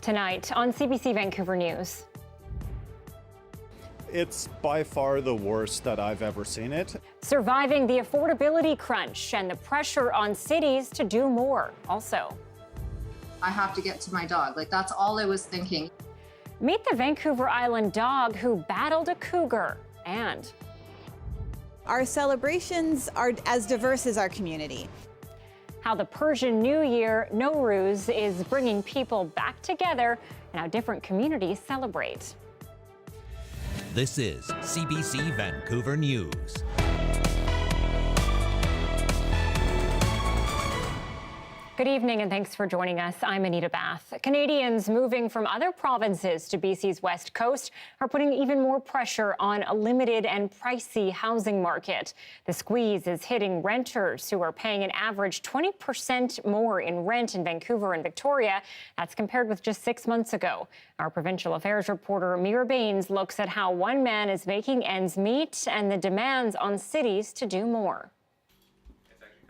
Tonight on CBC Vancouver News. It's by far the worst that I've ever seen it. Surviving the affordability crunch and the pressure on cities to do more. Also, I have to get to my dog. That's all I was thinking. Meet the Vancouver Island dog who battled a cougar. And our celebrations are as diverse as our community. How the Persian New Year, Nowruz, is bringing people back together and how different communities celebrate. This is CBC Vancouver News. Good evening and thanks for joining us. I'm Anita Bathe. Canadians moving from other provinces to BC's west coast are putting even more pressure on a limited and pricey housing market. The squeeze is hitting renters who are paying an average 20% more in rent in Vancouver and Victoria. That's compared with just 6 months ago. Our provincial affairs reporter Mira Baines looks at how one man is making ends meet and the demands on cities to do more.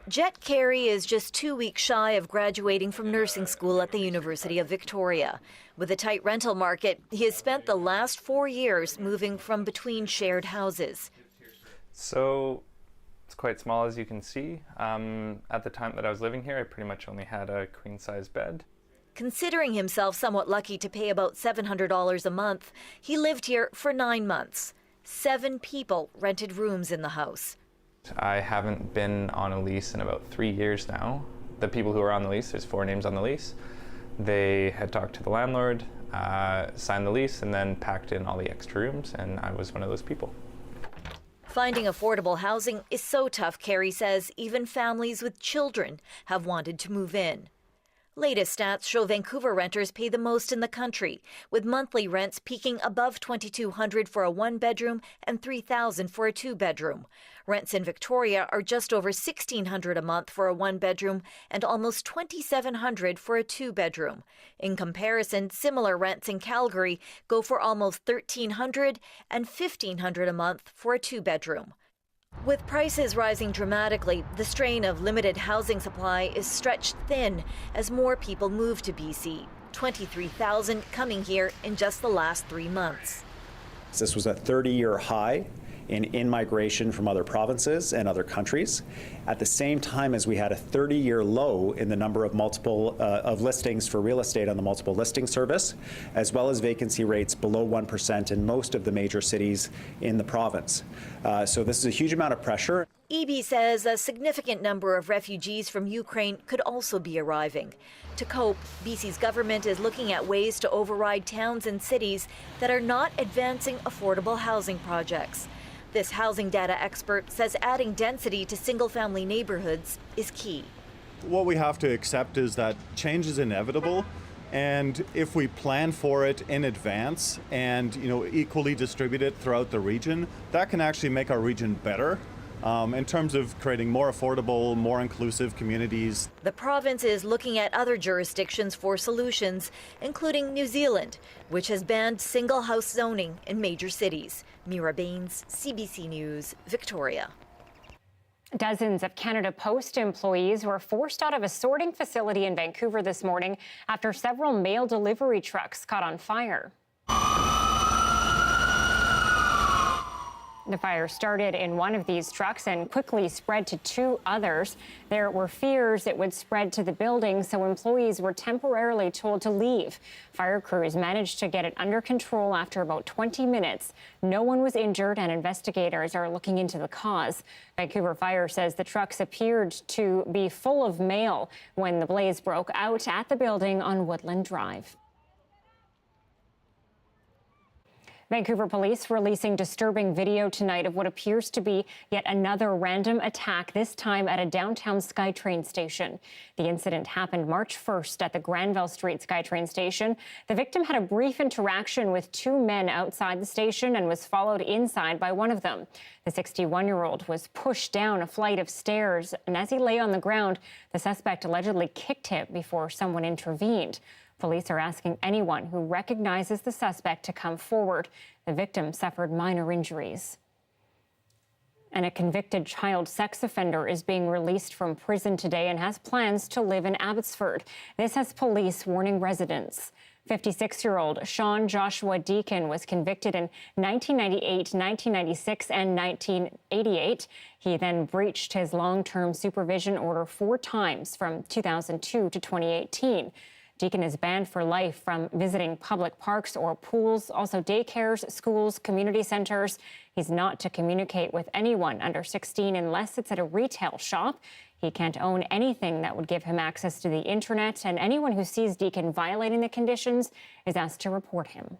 Jet Carey is just 2 weeks shy of graduating from nursing school at the University of Victoria. With a tight rental market, he has spent the last 4 years moving from between shared houses. So it's quite small, as you can see. At the time that I was living here, I pretty much only had a queen-size bed. Considering himself somewhat lucky to pay about $700 a month, he lived here for 9 months. 7 people rented rooms in the house. I haven't been on a lease in about 3 years now. The people who are on the lease, there's 4 names on the lease. They had talked to the landlord, signed the lease, and then packed in all the extra rooms, and I was one of those people. Finding affordable housing is so tough, Carey says, even families with children have wanted to move in. Latest stats show Vancouver renters pay the most in the country, with monthly rents peaking above $2,200 for a 1-bedroom and $3,000 for a 2-bedroom. Rents in Victoria are just over $1,600 a month for a 1-bedroom and almost $2,700 for a 2-bedroom. In comparison, similar rents in Calgary go for almost $1,300 and $1,500 a month for a 2-bedroom. With prices rising dramatically, the strain of limited housing supply is stretched thin as more people move to BC. 23,000 coming here in just the last 3 months. This was a 30-year high in in-migration from other provinces and other countries, at the same time as we had a 30-year low in the number of of listings for real estate on the multiple listing service, as well as vacancy rates below 1% in most of the major cities in the province. So this is a huge amount of pressure. EB says a significant number of refugees from Ukraine could also be arriving. To cope, BC's government is looking at ways to override towns and cities that are not advancing affordable housing projects. This housing data expert says adding density to single-family neighborhoods is key. What we have to accept is that change is inevitable, and if we plan for it in advance and equally distribute it throughout the region, that can actually make our region better. In terms of creating more affordable, more inclusive communities. The province is looking at other jurisdictions for solutions, including New Zealand, which has banned single-house zoning in major cities. Mira Baines, CBC News, Victoria. Dozens of Canada Post employees were forced out of a sorting facility in Vancouver this morning after several mail delivery trucks caught on fire. The fire started in one of these trucks and quickly spread to 2 others. There were fears it would spread to the building, so employees were temporarily told to leave. Fire crews managed to get it under control after about 20 minutes. No one was injured, and investigators are looking into the cause. Vancouver Fire says the trucks appeared to be full of mail when the blaze broke out at the building on Woodland Drive. Vancouver police releasing disturbing video tonight of what appears to be yet another random attack, this time at a downtown SkyTrain station. The incident happened March 1st at the Granville Street SkyTrain station. The victim had a brief interaction with 2 men outside the station and was followed inside by one of them. The 61-year-old was pushed down a flight of stairs, and as he lay on the ground, the suspect allegedly kicked him before someone intervened. Police are asking anyone who recognizes the suspect to come forward. The victim suffered minor injuries. And a convicted child sex offender is being released from prison today and has plans to live in Abbotsford. This has police warning residents. 56-year-old Sean Joshua Deacon was convicted in 1998, 1996, and 1988. He then breached his long-term supervision order 4 times from 2002 to 2018. Deacon is banned for life from visiting public parks or pools, also daycares, schools, community centers. He's not to communicate with anyone under 16 unless it's at a retail shop. He can't own anything that would give him access to the internet, and anyone who sees Deacon violating the conditions is asked to report him.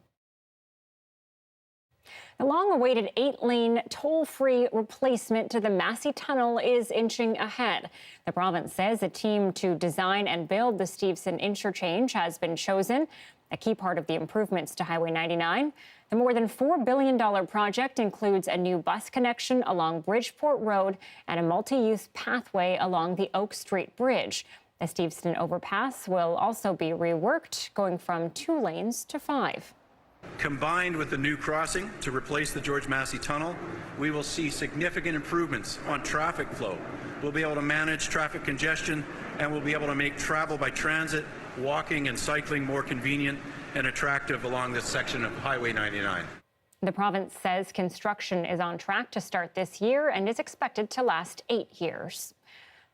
The long-awaited 8-lane toll-free replacement to the Massey Tunnel is inching ahead. The province says a team to design and build the Steveston interchange has been chosen, a key part of the improvements to Highway 99. The more than $4 billion project includes a new bus connection along Bridgeport Road and a multi-use pathway along the Oak Street Bridge. The Steveston overpass will also be reworked, going from 2 lanes to 5. Combined with the new crossing to replace the George Massey Tunnel, we will see significant improvements on traffic flow. We'll be able to manage traffic congestion, and we'll be able to make travel by transit, walking and cycling more convenient and attractive along this section of Highway 99. The province says construction is on track to start this year and is expected to last 8 years.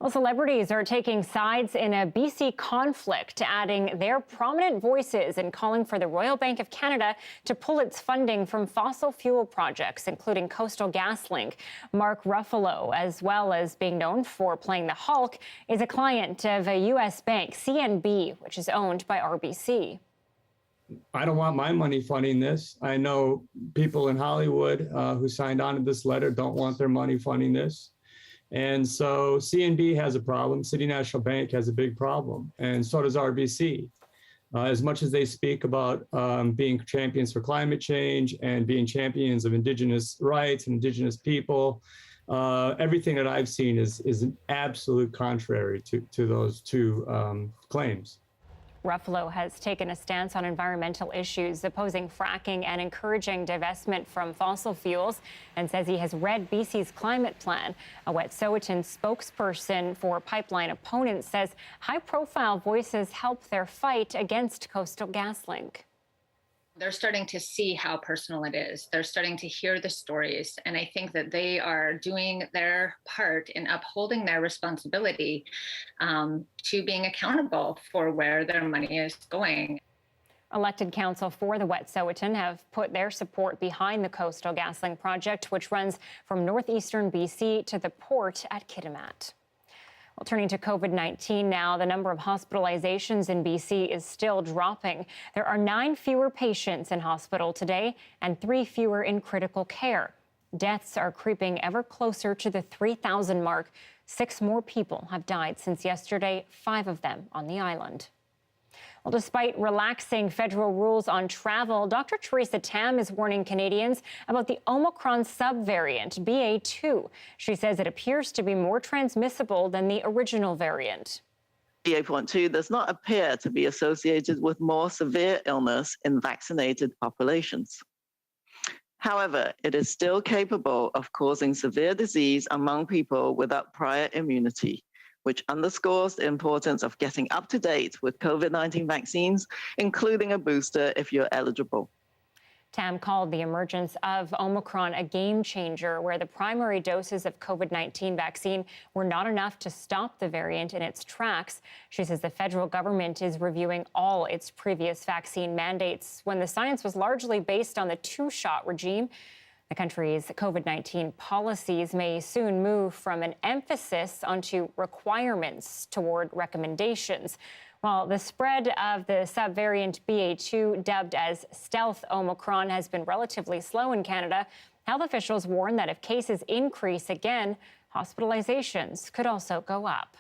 Well, celebrities are taking sides in a BC conflict, adding their prominent voices and calling for the Royal Bank of Canada to pull its funding from fossil fuel projects, including Coastal GasLink. Mark Ruffalo, as well as being known for playing the Hulk, is a client of a U.S. bank, CNB, which is owned by RBC. I don't want my money funding this. I know people in Hollywood who signed on to this letter don't want their money funding this. And so CNB has a problem. City National Bank has a big problem, and so does RBC. As much as they speak about being champions for climate change and being champions of Indigenous rights and Indigenous people, everything that I've seen is an absolute contrary to those two claims. Ruffalo has taken a stance on environmental issues, opposing fracking and encouraging divestment from fossil fuels, and says he has read BC's climate plan. A Wet'suwet'en spokesperson for pipeline opponents says high-profile voices help their fight against Coastal GasLink. They're starting to see how personal it is. They're starting to hear the stories. And I think that they are doing their part in upholding their responsibility to being accountable for where their money is going. Elected council for the Wet'suwet'en have put their support behind the Coastal GasLink project, which runs from northeastern BC to the port at Kitimat. Well, turning to COVID-19 now, the number of hospitalizations in BC is still dropping. There are 9 fewer patients in hospital today and 3 fewer in critical care. Deaths are creeping ever closer to the 3,000 mark. 6 more people have died since yesterday, 5 of them on the island. Well, despite relaxing federal rules on travel, Dr. Theresa Tam is warning Canadians about the Omicron subvariant, BA2. She says it appears to be more transmissible than the original variant. BA.2 does not appear to be associated with more severe illness in vaccinated populations. However, it is still capable of causing severe disease among people without prior immunity, which underscores the importance of getting up to date with COVID-19 vaccines, including a booster if you're eligible. Tam called the emergence of Omicron a game changer, where the primary doses of COVID-19 vaccine were not enough to stop the variant in its tracks. She says the federal government is reviewing all its previous vaccine mandates when the science was largely based on the 2-shot regime. The country's COVID-19 policies may soon move from an emphasis onto requirements toward recommendations. While the spread of the subvariant BA2, dubbed as stealth Omicron, has been relatively slow in Canada, health officials warn that if cases increase again, hospitalizations could also go up.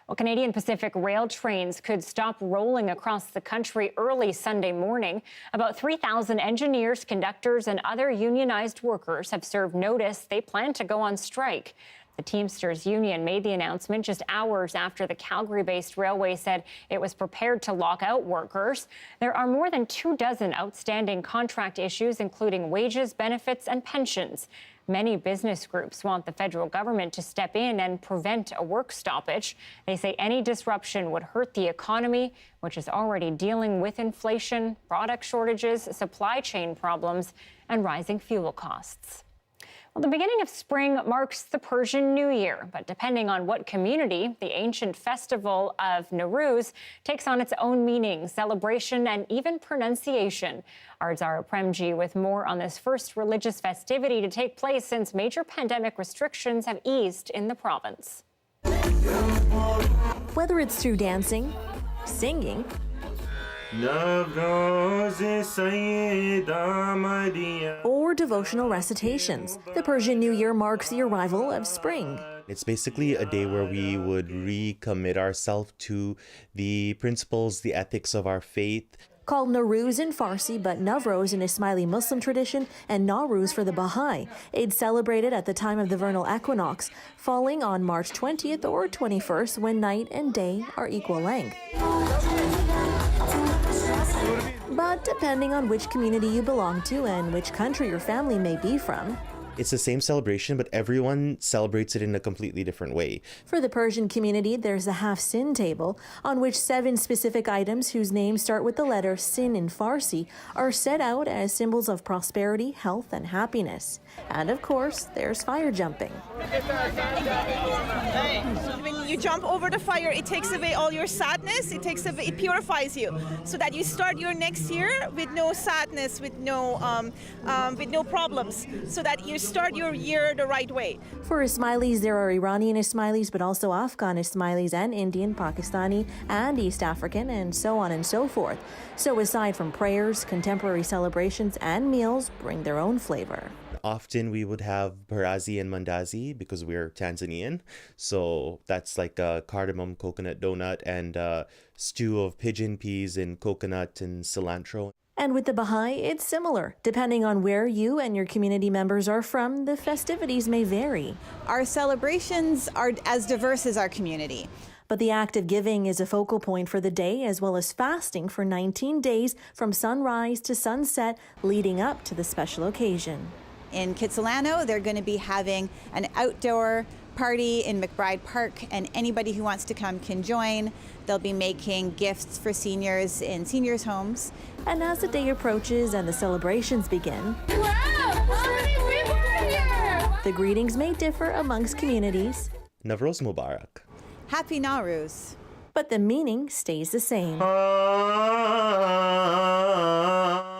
Well, Canadian Pacific rail trains could stop rolling across the country early Sunday morning. About 3,000 engineers, conductors, and other unionized workers have served notice they plan to go on strike. The Teamsters Union made the announcement just hours after the Calgary-based railway said it was prepared to lock out workers. There are more than 24 outstanding contract issues, including wages, benefits, and pensions. Many business groups want the federal government to step in and prevent a work stoppage. They say any disruption would hurt the economy, which is already dealing with inflation, product shortages, supply chain problems, and rising fuel costs. Well, the beginning of spring marks the Persian New Year, but depending on what community, the ancient festival of Nowruz takes on its own meaning, celebration, and even pronunciation. Our Zara Premji with more on this first religious festivity to take place since major pandemic restrictions have eased in the province. Whether it's through dancing, singing, or devotional recitations, the Persian New Year marks the arrival of spring. It's basically a day where we would recommit ourselves to the principles, the ethics of our faith. Called Nowruz in Farsi, but Nowroz in Ismaili Muslim tradition, and Nowruz for the Baha'i. It's celebrated at the time of the vernal equinox, falling on March 20th or 21st, when night and day are equal length. But depending on which community you belong to and which country your family may be from, it's the same celebration, but everyone celebrates it in a completely different way. For the Persian community, there's a half sin table on which 7 specific items whose names start with the letter sin in Farsi are set out as symbols of prosperity, health, and happiness. And of course, there's fire jumping. When you jump over the fire, it takes away all your sadness. It purifies you, so that you start your next year with no sadness, with no problems, so that you start your year the right way. For Ismailis, there are Iranian Ismailis, but also Afghan Ismailis and Indian, Pakistani, and East African, and so on and so forth. So aside from prayers, contemporary celebrations and meals bring their own flavor. Often we would have parazi and mandazi because we're Tanzanian. So that's like a cardamom coconut donut and a stew of pigeon peas and coconut and cilantro. And with the Baha'i, it's similar. Depending on where you and your community members are from, the festivities may vary. Our celebrations are as diverse as our community. But the act of giving is a focal point for the day, as well as fasting for 19 days from sunrise to sunset, leading up to the special occasion. In Kitsilano, they're going to be having an outdoor party in McBride Park, and anybody who wants to come can join. They'll be making gifts for seniors in seniors' homes. And as the day approaches and the celebrations begin, the greetings may differ amongst communities. Navroz Mubarak. Happy Nowruz. But the meaning stays the same.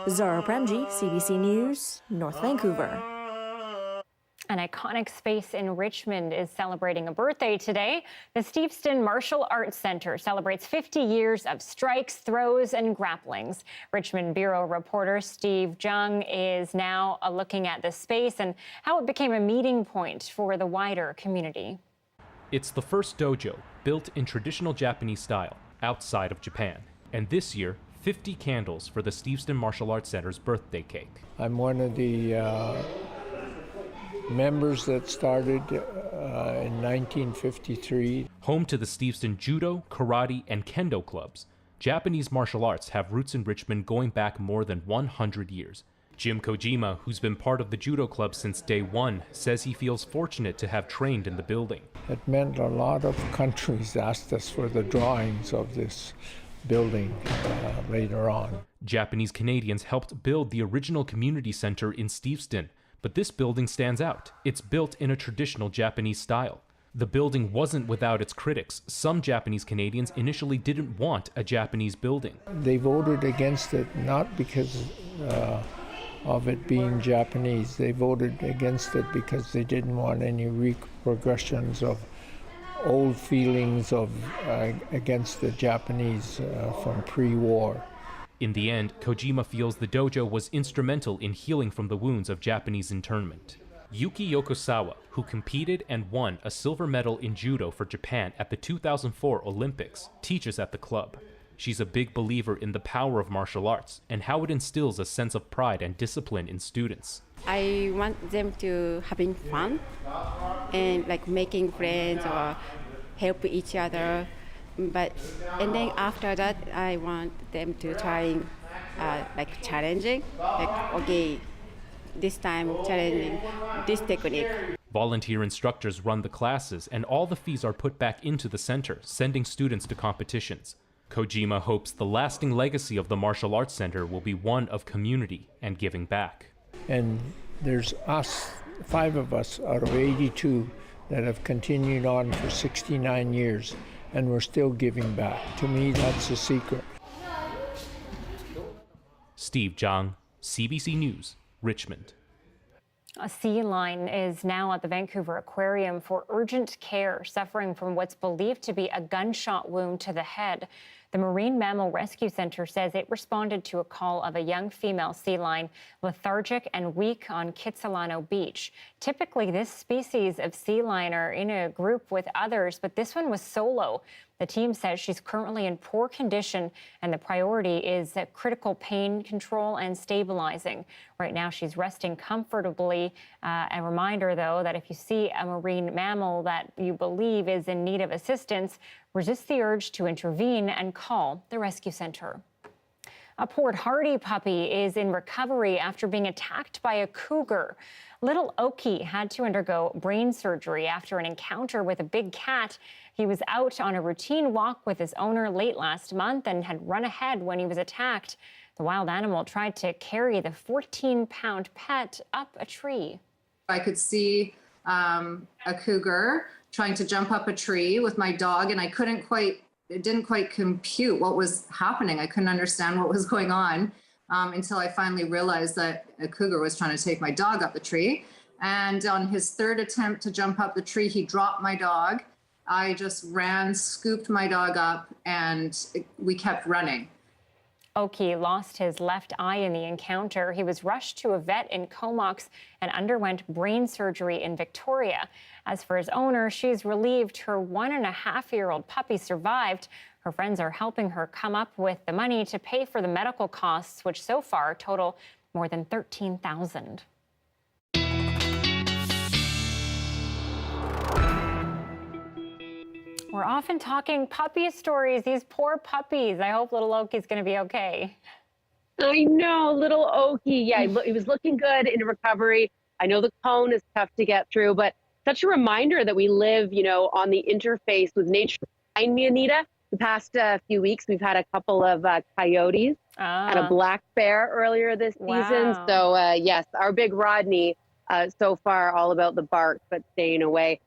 Zara Premji, CBC News, North Vancouver. An iconic space in Richmond is celebrating a birthday today. The Steveston Martial Arts Centre celebrates 50 years of strikes, throws, and grapplings. Richmond Bureau reporter Steve Jung is now looking at the space and how it became a meeting point for the wider community. It's the first dojo built in traditional Japanese style outside of Japan. And this year, 50 candles for the Steveston Martial Arts Centre's birthday cake. I'm one of the members that started in 1953. Home to the Steveston Judo, Karate, and Kendo clubs, Japanese martial arts have roots in Richmond going back more than 100 years. Jim Kojima, who's been part of the Judo Club since day one, says he feels fortunate to have trained in the building. It meant a lot of countries asked us for the drawings of this building later on. Japanese Canadians helped build the original community center in Steveston, but this building stands out. It's built in a traditional Japanese style. The building wasn't without its critics. Some Japanese Canadians initially didn't want a Japanese building. They voted against it not because of it being Japanese. They voted against it because they didn't want any repercussions of old feelings of against the Japanese from pre-war. In the end, Kojima feels the dojo was instrumental in healing from the wounds of Japanese internment. Yuki Yokosawa, who competed and won a silver medal in judo for Japan at the 2004 Olympics, teaches at the club. She's a big believer in the power of martial arts and how it instills a sense of pride and discipline in students. I want them to having fun and like making friends or help each other. And then after that, I want them to trying like challenging, like okay, this time challenging this technique. Volunteer instructors run the classes, and all the fees are put back into the center, sending students to competitions. Kojima hopes the lasting legacy of the Martial Arts Center will be one of community and giving back. And there's us, 5 of us out of 82 that have continued on for 69 years, and we're still giving back. To me, that's the secret. Steve Zhang, CBC News, Richmond. A sea lion is now at the Vancouver Aquarium for urgent care, suffering from what's believed to be a gunshot wound to the head. The Marine Mammal Rescue Center says it responded to a call of a young female sea lion lethargic and weak on Kitsilano Beach. Typically, this species of sea lion are in a group with others, but this one was solo. The team says she's currently in poor condition, and the priority is critical pain control and stabilizing. Right now, she's resting comfortably. A reminder, though, that if you see a marine mammal that you believe is in need of assistance, resist the urge to intervene and call the rescue center. A Port Hardy puppy is in recovery after being attacked by a cougar. Little Oki had to undergo brain surgery after an encounter with a big cat. He was out on a routine walk with his owner late last month and had run ahead when he was attacked. The wild animal tried to carry the 14-pound pet up a tree. I could see a cougar trying to jump up a tree with my dog, and it didn't quite compute what was happening. I couldn't understand what was going on until I finally realized that a cougar was trying to take my dog up the tree. And on his third attempt to jump up the tree, he dropped my dog. I just ran, scooped my dog up, and we kept running. Oki lost his left eye in the encounter. He was rushed to a vet in Comox and underwent brain surgery in Victoria. As for his owner, she's relieved her 1.5-year-old puppy survived. Her friends are helping her come up with the money to pay for the medical costs, which so far total more than $13,000. We're often talking puppy stories, these poor puppies. I hope little Oki's going to be okay. I know, little Oki. Yeah, he was looking good in recovery. I know the cone is tough to get through, but such a reminder that we live, on the interface with nature. Behind me, Anita, the past few weeks, we've had a couple of coyotes and a black bear earlier this season. So, yes, our big Rodney, so far all about the bark, but staying away.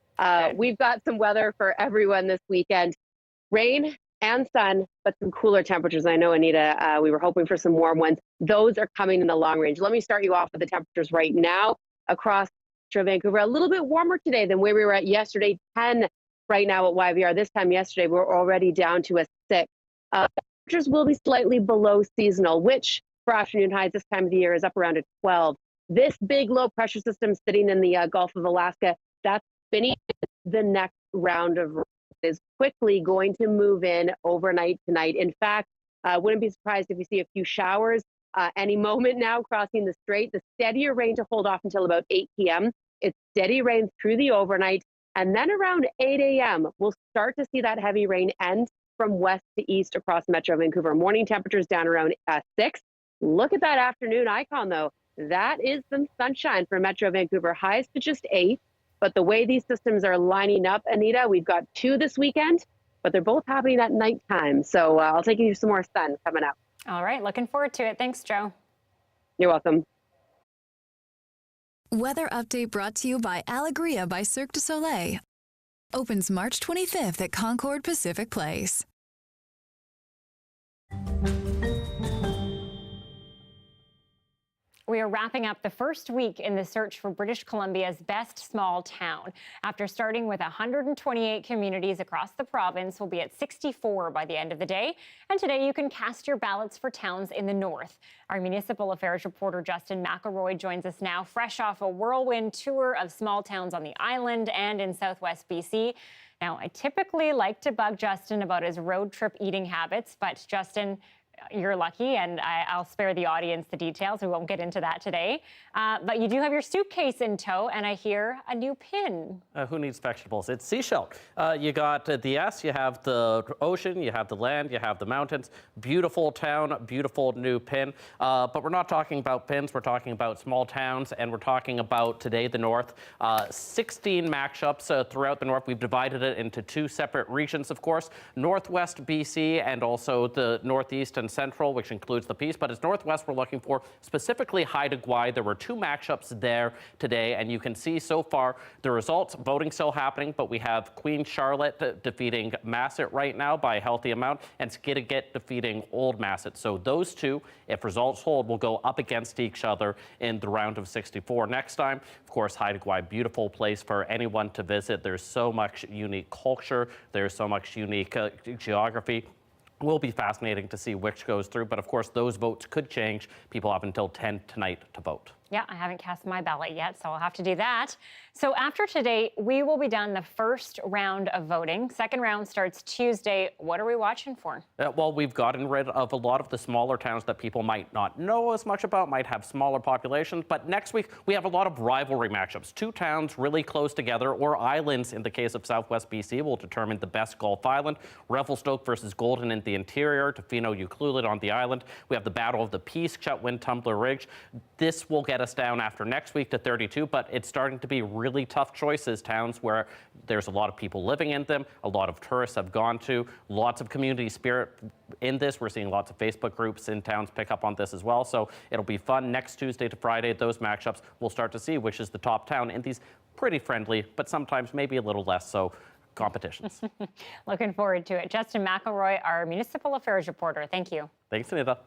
We've got some weather for everyone this weekend. Rain and sun, but some cooler temperatures. I know, Anita, we were hoping for some warm ones. Those are coming in the long range. Let me start you off with the temperatures right now across Vancouver. A little bit warmer today than where we were at yesterday. 10 right now at YVR. This time yesterday, we're already down to a 6. Temperatures will be slightly below seasonal, which for afternoon highs this time of the year is up around a 12. This big low pressure system sitting in the Gulf of Alaska, that's spinning the next round of rain is quickly going to move in overnight tonight. In fact, wouldn't be surprised if we see a few showers any moment now crossing the strait. The steadier rain to hold off until about 8 p.m. It's steady rain through the overnight. And then around 8 a.m., we'll start to see that heavy rain end from west to east across Metro Vancouver. Morning temperatures down around 6. Look at that afternoon icon, though. That is some sunshine for Metro Vancouver. Highs to just 8. But the way these systems are lining up, Anita, we've got 2 this weekend, but they're both happening at nighttime. So I'll take you some more sun coming up. All right, looking forward to it. Thanks, Joe. You're welcome. Weather update brought to you by Alegria by Cirque du Soleil. Opens March 25th at Concord Pacific Place. We are wrapping up the first week in the search for British Columbia's best small town. After starting with 128 communities across the province, we'll be at 64 by the end of the day. And today you can cast your ballots for towns in the north. Our municipal affairs reporter Justin McElroy joins us now, fresh off a whirlwind tour of small towns on the island and in southwest BC. Now, I typically like to bug Justin about his road trip eating habits, but Justin, you're lucky, and I'll spare the audience the details. We won't get into that today. But you do have your suitcase in tow, and I hear a new pin. Who needs vegetables? It's seashell. You got the S, you have the ocean, you have the land, you have the mountains. Beautiful town, beautiful new pin. But we're not talking about pins, we're talking about small towns, and we're talking about today the north. 16 match-ups throughout the north. We've divided it into two separate regions, of course. Northwest BC and also the northeast and central, which includes the Peace, but it's northwest we're looking for, specifically Haida Gwaii. There were two matchups there today, and you can see so far the results. Voting still happening, but we have Queen Charlotte defeating Masset right now by a healthy amount, and Skidegate defeating Old Masset. So those two, if results hold, will go up against each other in the round of 64 next time. Of course, Haida Gwaii, beautiful place for anyone to visit. There's so much unique culture. There's so much unique geography. Will be fascinating to see which goes through, but of course those votes could change. People have until 10 tonight to vote. Yeah, I haven't cast my ballot yet, so I'll have to do that. So after today, we will be done the first round of voting. Second round starts Tuesday. What are we watching for? Well, we've gotten rid of a lot of the smaller towns that people might not know as much about, might have smaller populations. But next week, we have a lot of rivalry matchups. Two towns really close together, or islands in the case of Southwest BC, will determine the best Gulf island. Revelstoke versus Golden in the interior, Tofino, Ucluelet on the island. We have the Battle of the Peace, Chetwynd, Tumbler Ridge. This will get us down after next week to 32, but it's starting to be really tough choices, towns where there's a lot of people living in them, a lot of tourists have gone to, lots of community spirit in this. We're seeing lots of Facebook groups in towns pick up on this as well, so it'll be fun. Next Tuesday to Friday, those matchups, we'll start to see which is the top town in these pretty friendly, but sometimes maybe a little less so, competitions. Looking forward to it. Justin McElroy, our municipal affairs reporter. Thank you. Thanks, Anita.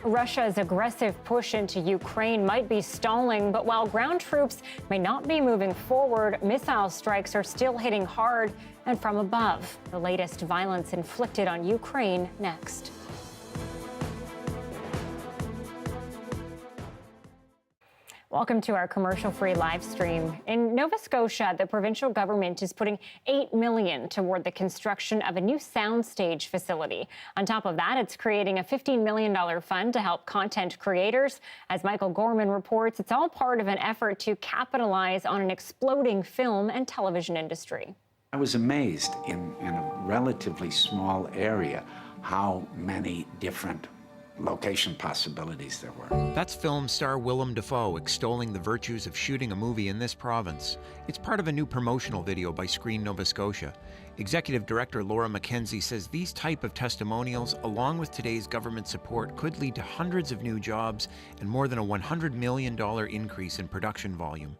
Russia's aggressive push into Ukraine might be stalling, but while ground troops may not be moving forward, missile strikes are still hitting hard and from above. The latest violence inflicted on Ukraine next. Welcome to our commercial-free live stream. In Nova Scotia, the provincial government is putting $8 million toward the construction of a new soundstage facility. On top of that, it's creating a $15 million fund to help content creators. As Michael Gorman reports, it's all part of an effort to capitalize on an exploding film and television industry. I was amazed in a relatively small area how many different location possibilities there were. That's film star Willem Dafoe extolling the virtues of shooting a movie in this province. It's part of a new promotional video by Screen Nova Scotia. Executive Director Laura McKenzie says these type of testimonials, along with today's government support, could lead to hundreds of new jobs and more than a $100 million increase in production volume.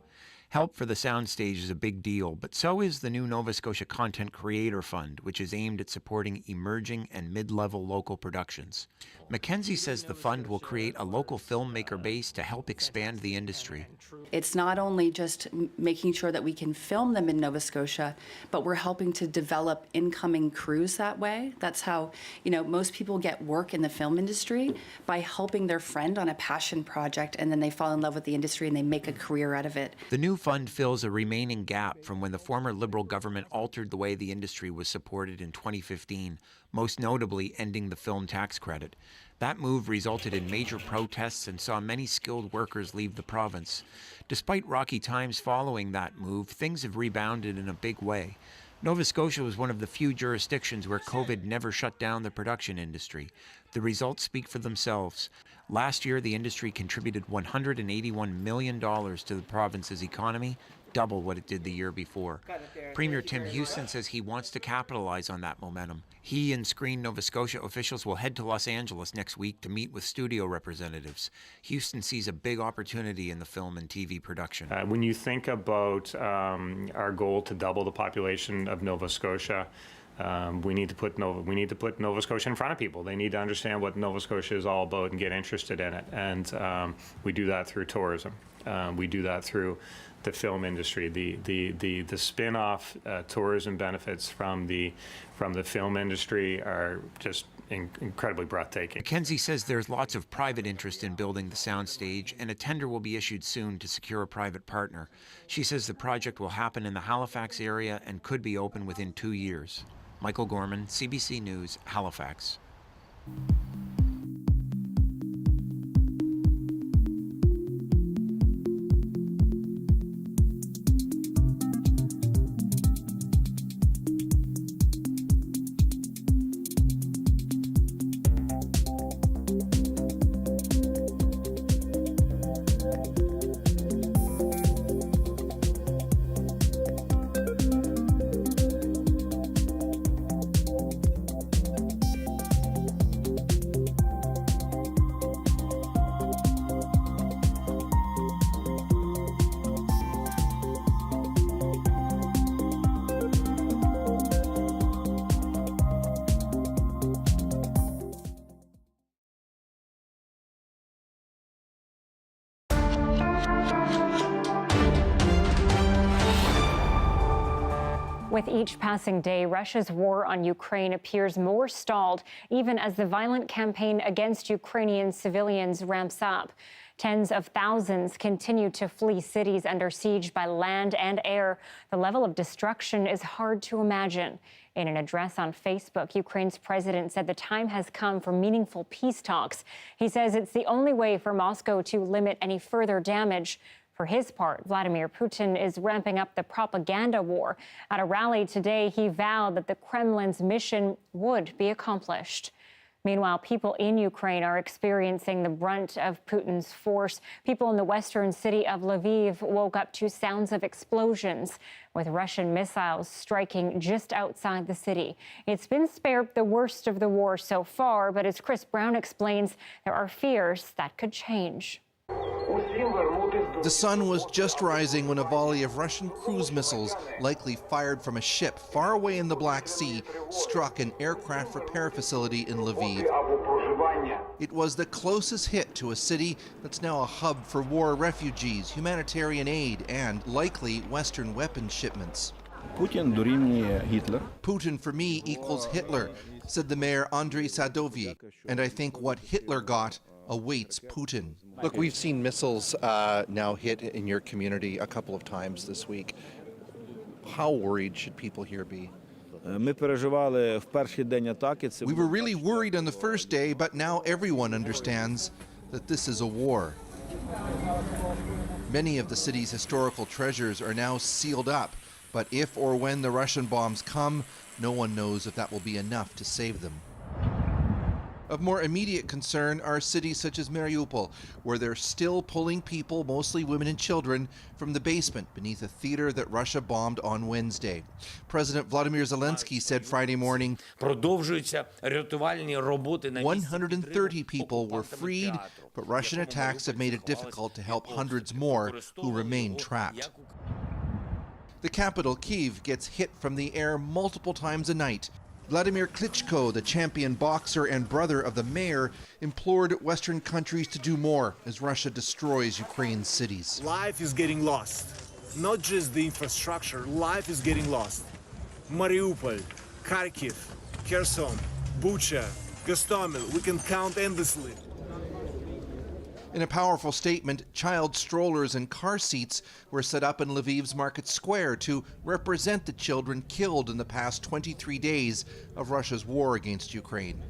Help for the soundstage is a big deal, but so is the new Nova Scotia Content Creator Fund, which is aimed at supporting emerging and mid-level local productions. McKenzie says the fund will create a local filmmaker base to help expand the industry. It's not only just making sure that we can film them in Nova Scotia, but we're helping to develop incoming crews that way. That's how, most people get work in the film industry by helping their friend on a passion project, and then they fall in love with the industry and they make a career out of it. The new fund fills a remaining gap from when the former Liberal government altered the way the industry was supported in 2015, most notably ending the film tax credit. That move resulted in major protests and saw many skilled workers leave the province. Despite rocky times following that move, things have rebounded in a big way. Nova Scotia was one of the few jurisdictions where COVID never shut down the production industry. The results speak for themselves. Last year, the industry contributed $181 million to the province's economy, double what it did the year before. Premier Tim Houston says he wants to capitalize on that momentum. He and Screen Nova Scotia officials will head to Los Angeles next week to meet with studio representatives. Houston sees a big opportunity in the film and TV production. When you think about our goal to double the population of Nova Scotia, We need to put Nova Scotia in front of people. They need to understand what Nova Scotia is all about and get interested in it. And we do that through tourism. We do that through the film industry. The spin-off tourism benefits from the film industry are just incredibly breathtaking. Mackenzie says there's lots of private interest in building the soundstage, and a tender will be issued soon to secure a private partner. She says the project will happen in the Halifax area and could be open within 2 years. Michael Gorman, CBC News, Halifax. With each passing day, Russia's war on Ukraine appears more stalled, even as the violent campaign against Ukrainian civilians ramps up. Tens of thousands continue to flee cities under siege by land and air. The level of destruction is hard to imagine. In an address on Facebook, Ukraine's president said the time has come for meaningful peace talks. He says it's the only way for Moscow to limit any further damage. For his part, Vladimir Putin is ramping up the propaganda war. At a rally today, he vowed that the Kremlin's mission would be accomplished. Meanwhile, people in Ukraine are experiencing the brunt of Putin's force. People in the western city of Lviv woke up to sounds of explosions, with Russian missiles striking just outside the city. It's been spared the worst of the war so far, but as Chris Brown explains, there are fears that could change. The sun was just rising when a volley of Russian cruise missiles, likely fired from a ship far away in the Black Sea, struck an aircraft repair facility in Lviv. It was the closest hit to a city that's now a hub for war refugees, humanitarian aid, and likely Western weapons shipments. Putin for me equals Hitler, said the mayor Andrei Sadovyi, and I think what Hitler got awaits Putin. Look, we've seen missiles now hit in your community a couple of times this week. How worried should people here be? We were really worried on the first day, but now everyone understands that this is a war. Many of the city's historical treasures are now sealed up, but if or when the Russian bombs come, no one knows if that will be enough to save them. Of more immediate concern are cities such as Mariupol, where they're still pulling people, mostly women and children, from the basement beneath a theater that Russia bombed on Wednesday. President Vladimir Zelensky said Friday morning 130 people were freed, but Russian attacks have made it difficult to help hundreds more who remain trapped. The capital, Kyiv, gets hit from the air multiple times a night. Vladimir Klitschko, the champion boxer and brother of the mayor, implored Western countries to do more as Russia destroys Ukraine's cities. Life is getting lost. Not just the infrastructure, life is getting lost. Mariupol, Kharkiv, Kherson, Bucha, Gostomel, we can count endlessly. In a powerful statement, child strollers and car seats were set up in Lviv's Market Square to represent the children killed in the past 23 days of Russia's war against Ukraine.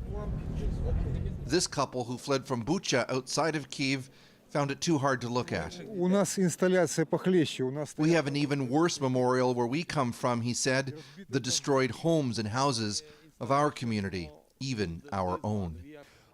This couple, who fled from Bucha outside of Kyiv, found it too hard to look at. We have an even worse memorial where we come from, he said, the destroyed homes and houses of our community, even our own.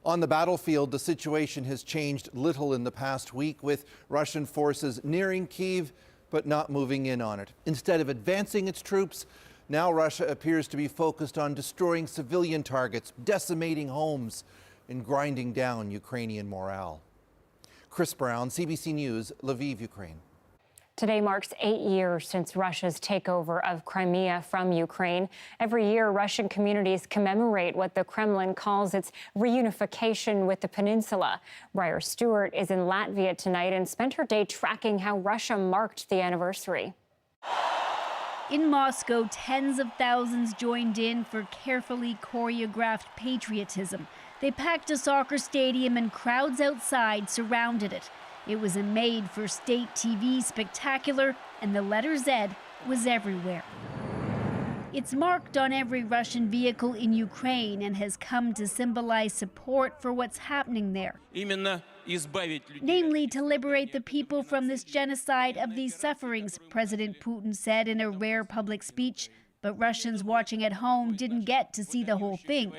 On the battlefield, the situation has changed little in the past week, with Russian forces nearing Kyiv but not moving in on it. Instead of advancing its troops, now Russia appears to be focused on destroying civilian targets, decimating homes, and grinding down Ukrainian morale. Chris Brown, CBC News, Lviv, Ukraine. Today marks 8 years since Russia's takeover of Crimea from Ukraine. Every year, Russian communities commemorate what the Kremlin calls its reunification with the peninsula. Briar Stewart is in Latvia tonight and spent her day tracking how Russia marked the anniversary. In Moscow, tens of thousands joined in for carefully choreographed patriotism. They packed a soccer stadium and crowds outside surrounded it. It was a made-for-state TV spectacular, and the letter Z was everywhere. It's marked on every Russian vehicle in Ukraine and has come to symbolize support for what's happening there. Namely, to liberate the people from this genocide of these sufferings, President Putin said in a rare public speech. But Russians watching at home didn't get to see the whole thing.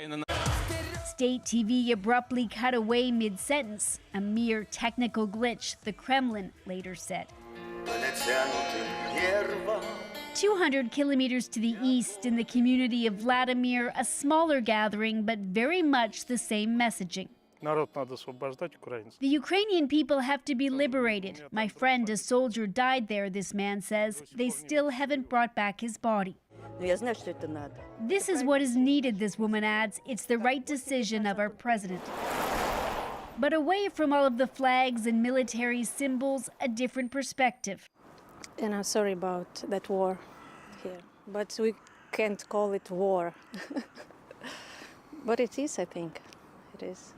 State TV abruptly cut away mid-sentence, a mere technical glitch, the Kremlin later said. 200 kilometers to the east, in the community of Vladimir, a smaller gathering, but very much the same messaging. The Ukrainian people have to be liberated. My friend, a soldier, died there, this man says. They still haven't brought back his body. This is what is needed, this woman adds. It's the right decision of our president. But away from all of the flags and military symbols, a different perspective. And I'm sorry about that war here, but we can't call it war. But it is, I think. It is.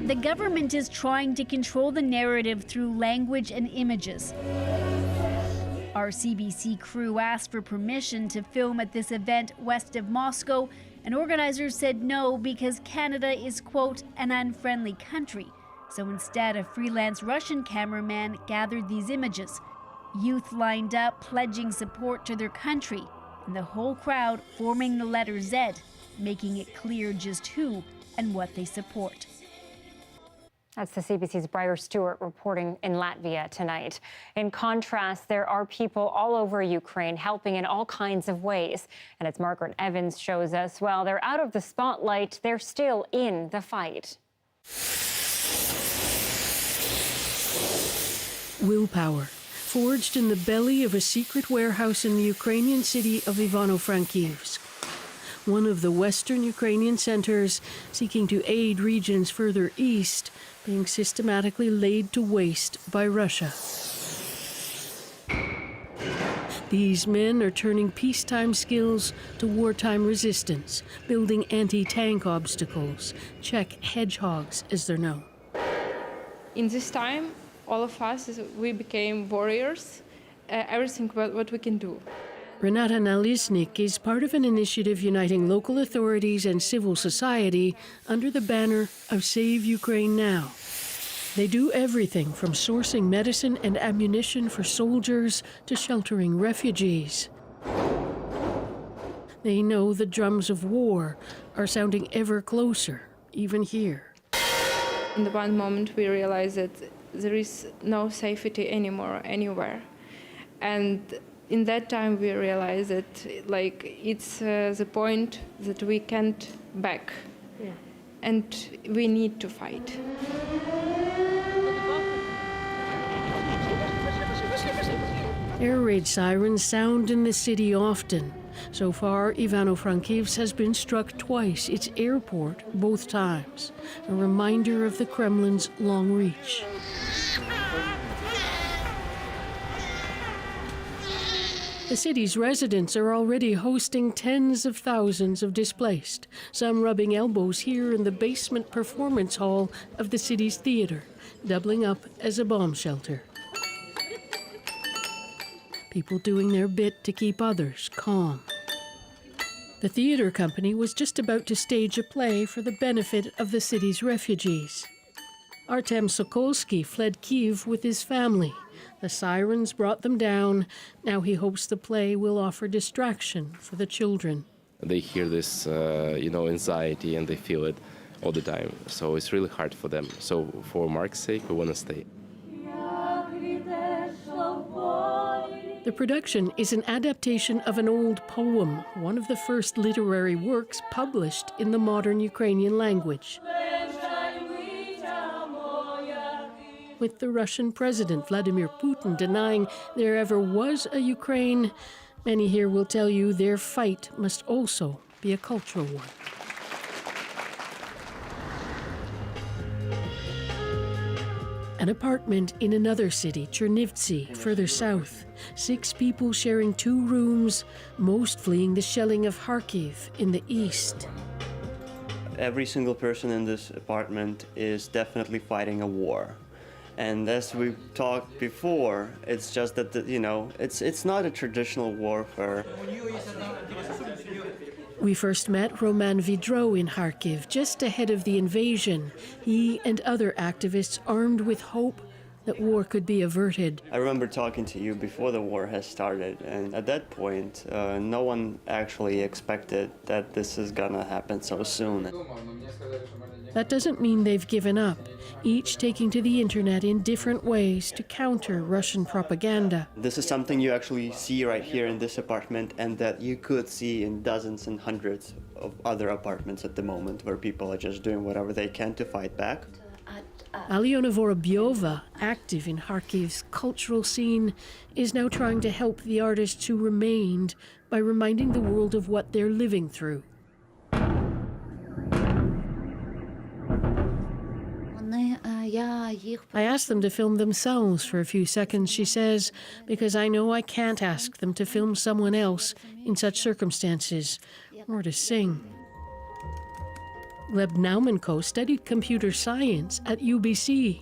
The government is trying to control the narrative through language and images. Our CBC crew asked for permission to film at this event west of Moscow, and organizers said no because Canada is, quote, an unfriendly country. So instead, a freelance Russian cameraman gathered these images. Youth lined up, pledging support to their country, and the whole crowd forming the letter Z, making it clear just who and what they support. That's the CBC's Briar Stewart reporting in Latvia tonight. In contrast, there are people all over Ukraine helping in all kinds of ways. And as Margaret Evans shows us, while they're out of the spotlight, they're still in the fight. Willpower, forged in the belly of a secret warehouse in the Ukrainian city of Ivano-Frankivsk, one of the western Ukrainian centers seeking to aid regions further east being systematically laid to waste by Russia. These men are turning peacetime skills to wartime resistance, building anti-tank obstacles, Czech hedgehogs as they're known. In this time, all of us, we became warriors, everything what we can do. Renata Nalisnik is part of an initiative uniting local authorities and civil society under the banner of Save Ukraine Now. They do everything from sourcing medicine and ammunition for soldiers to sheltering refugees. They know the drums of war are sounding ever closer, even here. In the one moment we realized that there is no safety anymore anywhere. And in that time we realized that it's the point that we can't back. Yeah. And we need to fight. Air raid sirens sound in the city often. So far, Ivano-Frankivsk has been struck twice, its airport both times, a reminder of the Kremlin's long reach. The city's residents are already hosting tens of thousands of displaced, some rubbing elbows here in the basement performance hall of the city's theater, doubling up as a bomb shelter. People doing their bit to keep others calm. The theater company was just about to stage a play for the benefit of the city's refugees. Artem Sokolsky fled Kyiv with his family. The sirens brought them down. Now he hopes the play will offer distraction for the children. They hear this, anxiety, and they feel it all the time. So it's really hard for them. So for Mark's sake, we want to stay. The production is an adaptation of an old poem, one of the first literary works published in the modern Ukrainian language. with the Russian President Vladimir Putin denying there ever was a Ukraine, many here will tell you their fight must also be a cultural one. An apartment in another city, Chernivtsi, further south. 6 people sharing 2 rooms, most fleeing the shelling of Kharkiv in the east. Every single person in this apartment is definitely fighting a war. And as we've talked before, it's just that, it's not a traditional warfare. We first met Roman Vidro in Kharkiv just ahead of the invasion. He and other activists armed with hope that war could be averted. I remember talking to you before the war has started, and at that point, no one actually expected that this is gonna happen so soon. That doesn't mean they've given up, each taking to the internet in different ways to counter Russian propaganda. This is something you actually see right here in this apartment, and that you could see in dozens and hundreds of other apartments at the moment, where people are just doing whatever they can to fight back. Aliona Vorobyova, active in Kharkiv's cultural scene, is now trying to help the artists who remained by reminding the world of what they're living through. I asked them to film themselves for a few seconds, she says, because I know I can't ask them to film someone else in such circumstances, or to sing. Gleb Naumenko studied computer science at UBC.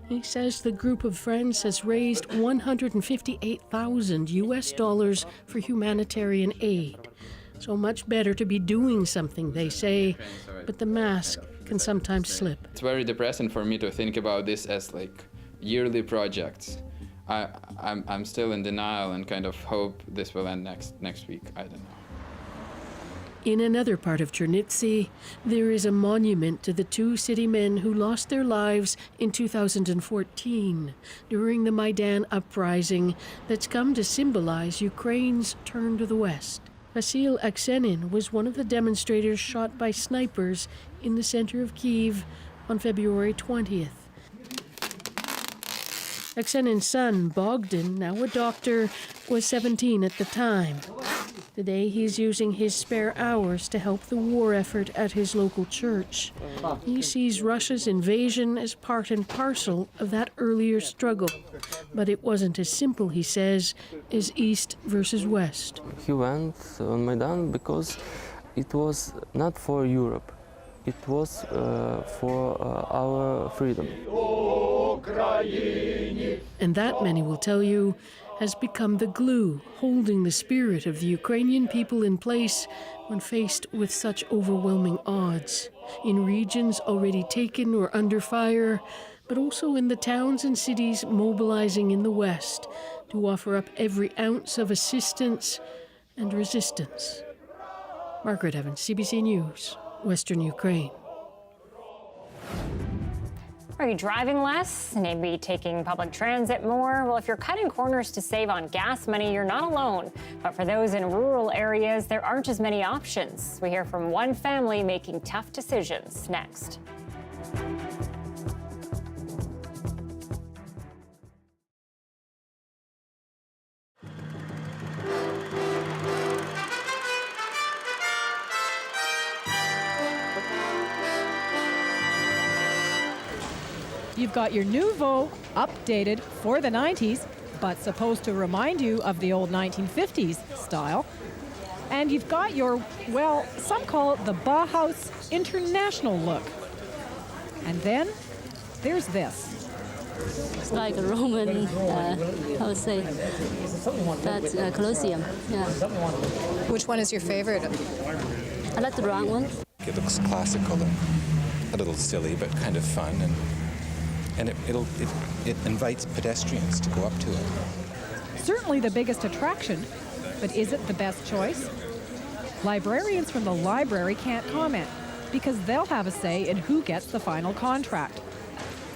He says the group of friends has raised $158,000 for humanitarian aid. So much better to be doing something, they say, but the mask can sometimes slip. It's very depressing for me to think about this as like yearly projects. I'm still in denial and kind of hope this will end next week. I don't know. In another part of Chernivtsi, there is a monument to the 2 city men who lost their lives in 2014 during the Maidan uprising that's come to symbolize Ukraine's turn to the West. Vasil Aksenin was one of the demonstrators shot by snipers in the center of Kyiv on February 20th. Aksenin's son, Bogdan, now a doctor, was 17 at the time. Today he's using his spare hours to help the war effort at his local church. He sees Russia's invasion as part and parcel of that earlier struggle. But it wasn't as simple, he says, as East versus West. He went on Maidan because it was not for Europe. It was for our freedom. And that, many will tell you, has become the glue holding the spirit of the Ukrainian people in place when faced with such overwhelming odds, in regions already taken or under fire, but also in the towns and cities mobilizing in the West to offer up every ounce of assistance and resistance. Margaret Evans, CBC News, Western Ukraine. Are you driving less? Maybe taking public transit more? Well, if you're cutting corners to save on gas money, you're not alone. But for those in rural areas, there aren't as many options. We hear from one family making tough decisions next. You've got your nouveau, updated for the 90s, but supposed to remind you of the old 1950s style. And you've got your, well, some call it the Bauhaus International look. And then there's this. It's like a Roman, I would say, that's Colosseum, yeah. Which one is your favorite? I like the round one. It looks classical and a little silly, but kind of fun, and it invites pedestrians to go up to it. Certainly the biggest attraction, but is it the best choice? Librarians from the library can't comment because they'll have a say in who gets the final contract.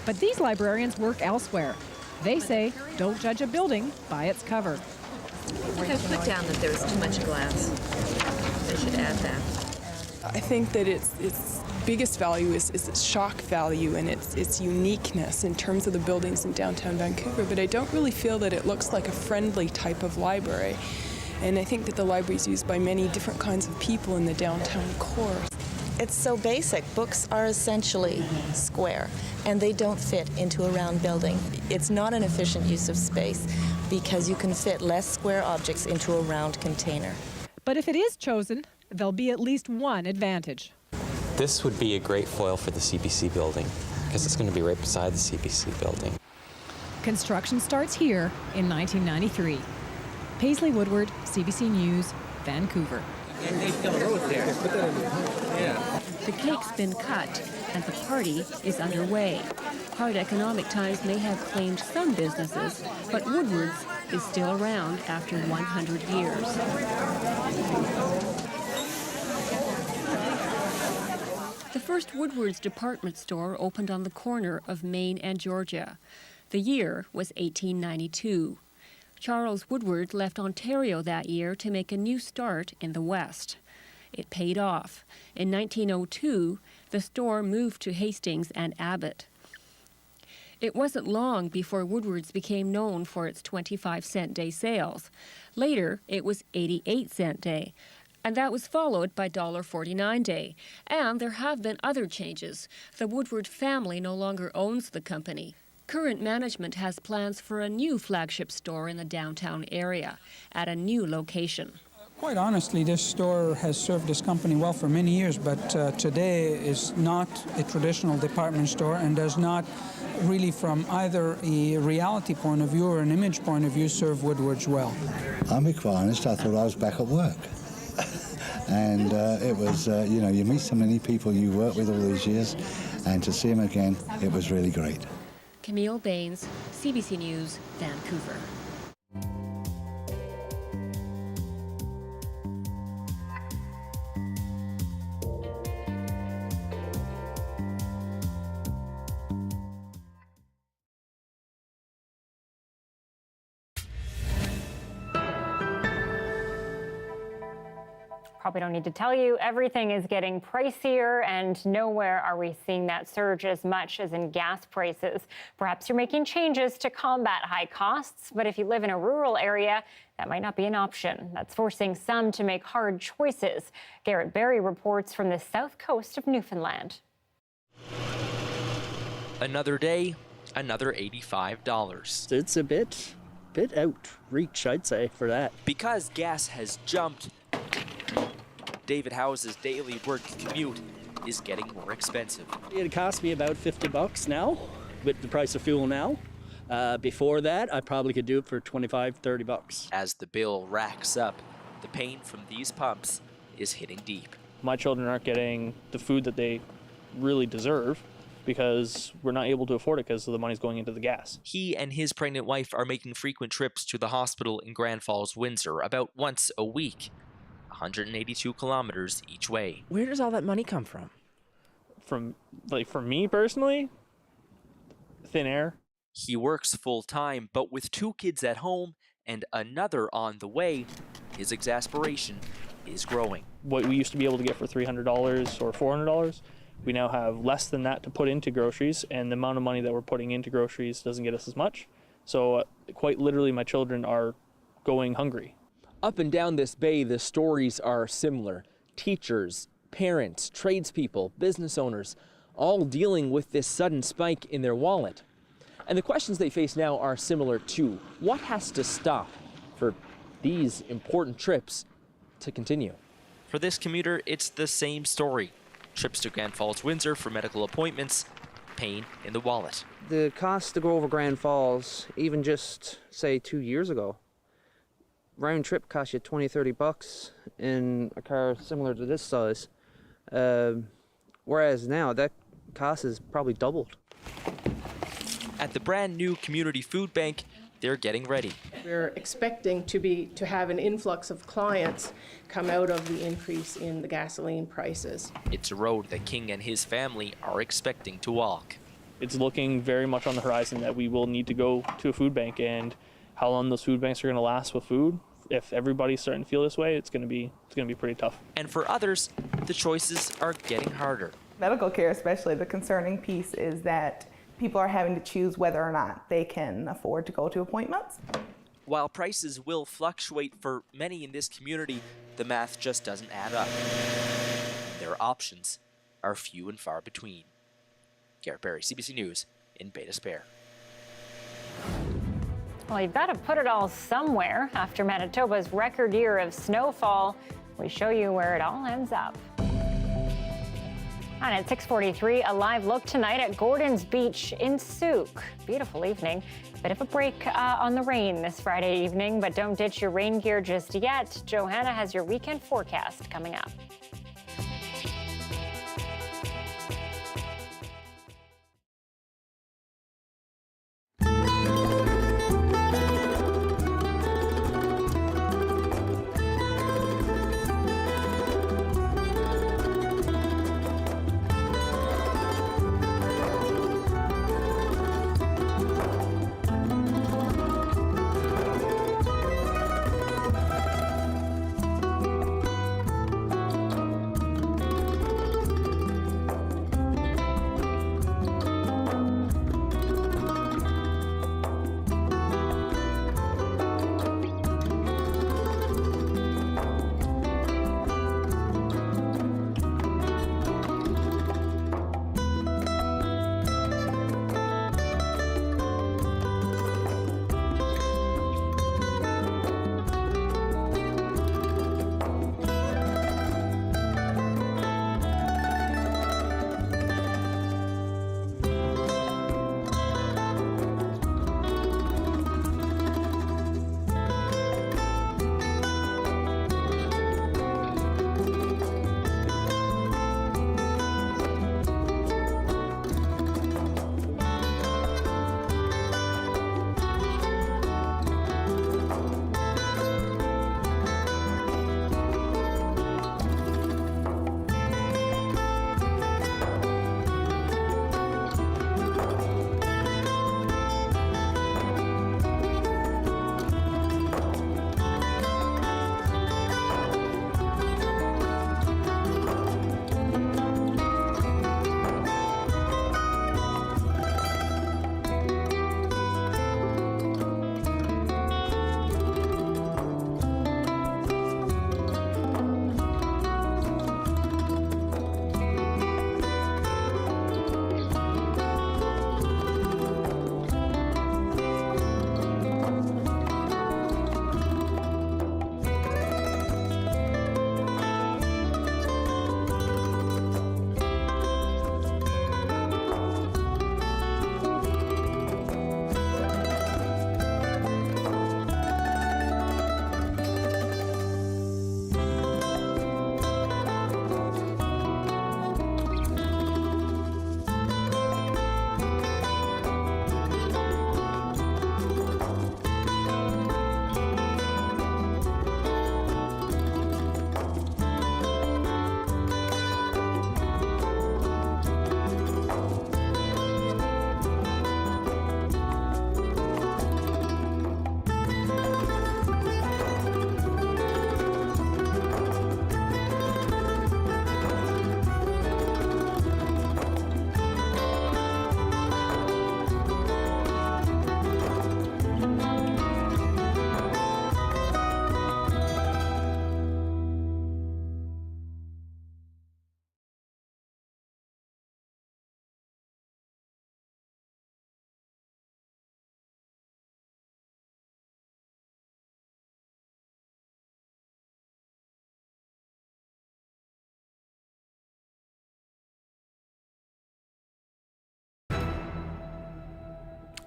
But these librarians work elsewhere. They say, don't judge a building by its cover. I think I put down that there was too much glass. I should add that. I think that it's biggest value is its shock value and its uniqueness in terms of the buildings in downtown Vancouver, but I don't really feel that it looks like a friendly type of library. And I think that the library is used by many different kinds of people in the downtown core. It's so basic. Books are essentially square, and they don't fit into a round building. It's not an efficient use of space because you can fit less square objects into a round container. But if it is chosen, there'll be at least one advantage. This would be a great foil for the CBC building because it's going to be right beside the CBC building. Construction starts here in 1993. Paisley Woodward, CBC News, Vancouver. The cake's been cut and the party is underway. Hard economic times may have claimed some businesses, but Woodward's is still around after 100 years. The first Woodward's department store opened on the corner of Main and Georgia. The year was 1892. Charles Woodward left Ontario that year to make a new start in the West. It paid off. In 1902, the store moved to Hastings and Abbott. It wasn't long before Woodward's became known for its 25-cent day sales. Later, it was 88-cent day, and that was followed by $1.49 day. And there have been other changes. The Woodward family no longer owns the company. Current management has plans for a new flagship store in the downtown area at a new location. Quite honestly, this store has served this company well for many years, but today is not a traditional department store and does not really, from either a reality point of view or an image point of view, serve Woodward's well. I'll be quite honest, I thought I was back at work. And it was, you know, you meet so many people you work with all these years, and to see them again, it was really great. Camille Baines, CBC News, Vancouver. Probably don't need to tell you, everything is getting pricier, and nowhere are we seeing that surge as much as in gas prices. Perhaps you're making changes to combat high costs, but if you live in a rural area, that might not be an option. That's forcing some to make hard choices. Garrett Berry reports from the south coast of Newfoundland. Another day, another $85. It's a bit outreach, I'd say, for that. Because gas has jumped, David House's daily work commute is getting more expensive. It costs me about $50 now, with the price of fuel now. Before that, I probably could do it for $25, $30. As the bill racks up, the pain from these pumps is hitting deep. My children aren't getting the food that they really deserve because we're not able to afford it because the money's going into the gas. He and his pregnant wife are making frequent trips to the hospital in Grand Falls, Windsor, about once a week. 182 kilometers each way. Where does all that money come from? For me personally, thin air. He works full time, but with 2 kids at home and another on the way, his exasperation is growing. What we used to be able to get for $300 or $400, we now have less than that to put into groceries, and the amount of money that we're putting into groceries doesn't get us as much. So quite literally, my children are going hungry. Up and down this bay, the stories are similar. Teachers, parents, tradespeople, business owners, all dealing with this sudden spike in their wallet. And the questions they face now are similar too. What has to stop for these important trips to continue? For this commuter, it's the same story. Trips to Grand Falls, Windsor for medical appointments, pain in the wallet. The cost to go over Grand Falls, even just, say, 2 years ago, round trip cost you $20-30 in a car similar to this size, whereas now that cost has probably doubled. At the brand new community food bank, they're getting ready. We're expecting to have an influx of clients come out of the increase in the gasoline prices. It's a road that King and his family are expecting to walk. It's looking very much on the horizon that we will need to go to a food bank, and how long those food banks are going to last with food, if everybody's starting to feel this way, it's going to be pretty tough. And for others, the choices are getting harder. Medical care especially, the concerning piece is that people are having to choose whether or not they can afford to go to appointments. While prices will fluctuate for many in this community, the math just doesn't add up. Their options are few and far between. Garrett Berry, CBC News in Bay d'Espoir. Well, you've got to put it all somewhere. After Manitoba's record year of snowfall, we show you where it all ends up. And at 6:43, a live look tonight at Gordon's Beach in Souk. Beautiful evening. Bit of a break on the rain this Friday evening, but don't ditch your rain gear just yet. Johanna has your weekend forecast coming up.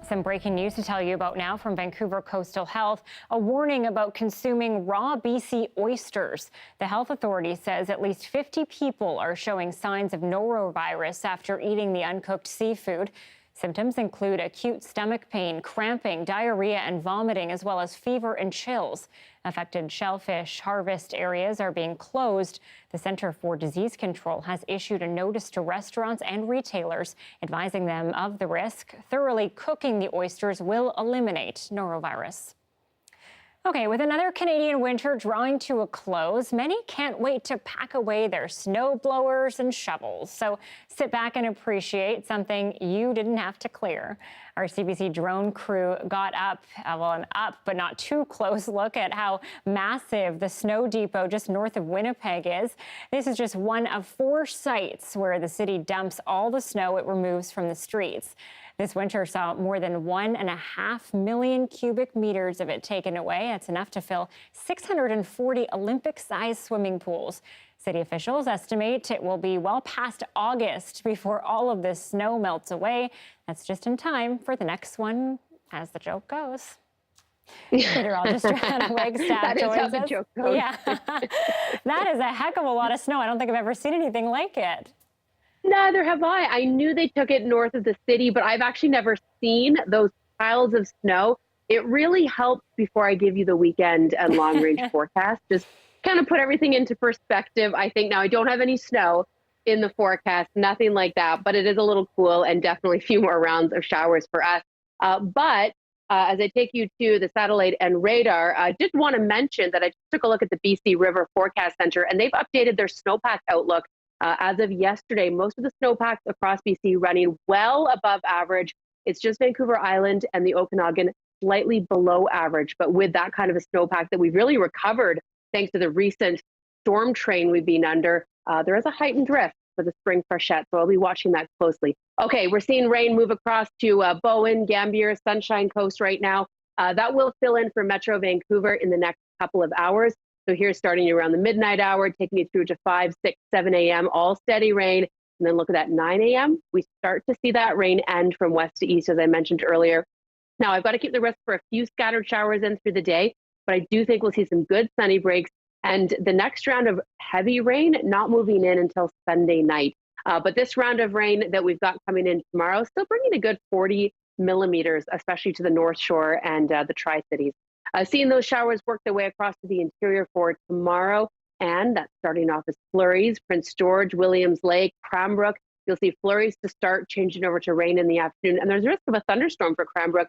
Some breaking news to tell you about now from Vancouver Coastal Health. A warning about consuming raw BC oysters. The health authority says at least 50 people are showing signs of norovirus after eating the uncooked seafood. Symptoms include acute stomach pain, cramping, diarrhea and vomiting, as well as fever and chills. Affected shellfish harvest areas are being closed. The Centre for Disease Control has issued a notice to restaurants and retailers advising them of the risk. Thoroughly cooking the oysters will eliminate norovirus. Okay, with another Canadian winter drawing to a close, many can't wait to pack away their snow blowers and shovels. So sit back and appreciate something you didn't have to clear. Our CBC drone crew got an up but not too close look at how massive the snow depot just north of Winnipeg is. This is just one of 4 sites where the city dumps all the snow it removes from the streets. This winter saw more than 1.5 million cubic meters of it taken away. That's enough to fill 640 Olympic-sized swimming pools. City officials estimate it will be well past August before all of this snow melts away. That's just in time for the next one, as the joke goes. Meteorologist Johanna Wagstaffe That is how joins the us. joke goes. Yeah, that is a heck of a lot of snow. I don't think I've ever seen anything like it. Neither have I. I knew they took it north of the city, but I've actually never seen those piles of snow. It really helps before I give you the weekend and long range forecast. Just kind of put everything into perspective. I think now I don't have any snow in the forecast, nothing like that, but it is a little cool and definitely a few more rounds of showers for us. But as I take you to the satellite and radar, I just want to mention that I just took a look at the BC River Forecast Center, and they've updated their snowpack outlook. As of yesterday, most of the snowpacks across BC running well above average. It's just Vancouver Island and the Okanagan slightly below average. But with that kind of a snowpack that we've really recovered thanks to the recent storm train we've been under, there is a heightened risk for the spring freshet. So I'll be watching that closely. Okay, we're seeing rain move across to Bowen, Gambier, Sunshine Coast right now. That will fill in for Metro Vancouver in the next couple of hours. So here's starting around the midnight hour, taking you through to 5, 6, 7 a.m., all steady rain. And then look at that 9 a.m. We start to see that rain end from west to east, as I mentioned earlier. Now, I've got to keep the risk for a few scattered showers in through the day, but I do think we'll see some good sunny breaks. And the next round of heavy rain not moving in until Sunday night. But this round of rain that we've got coming in tomorrow, still bringing a good 40 millimeters, especially to the North Shore and the Tri-Cities. Seeing those showers work their way across to the interior for tomorrow, and that's starting off as flurries. Prince George, Williams Lake, Cranbrook. You'll see flurries to start, changing over to rain in the afternoon, and there's a risk of a thunderstorm for Cranbrook.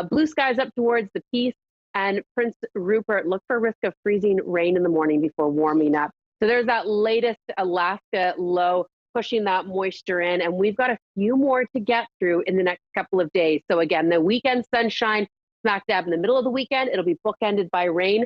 Blue skies up towards the Peace, and Prince Rupert, look for a risk of freezing rain in the morning before warming up. So there's that latest Alaska low pushing that moisture in, and we've got a few more to get through in the next couple of days. So again, the weekend sunshine, smack dab in the middle of the weekend. It'll be bookended by rain.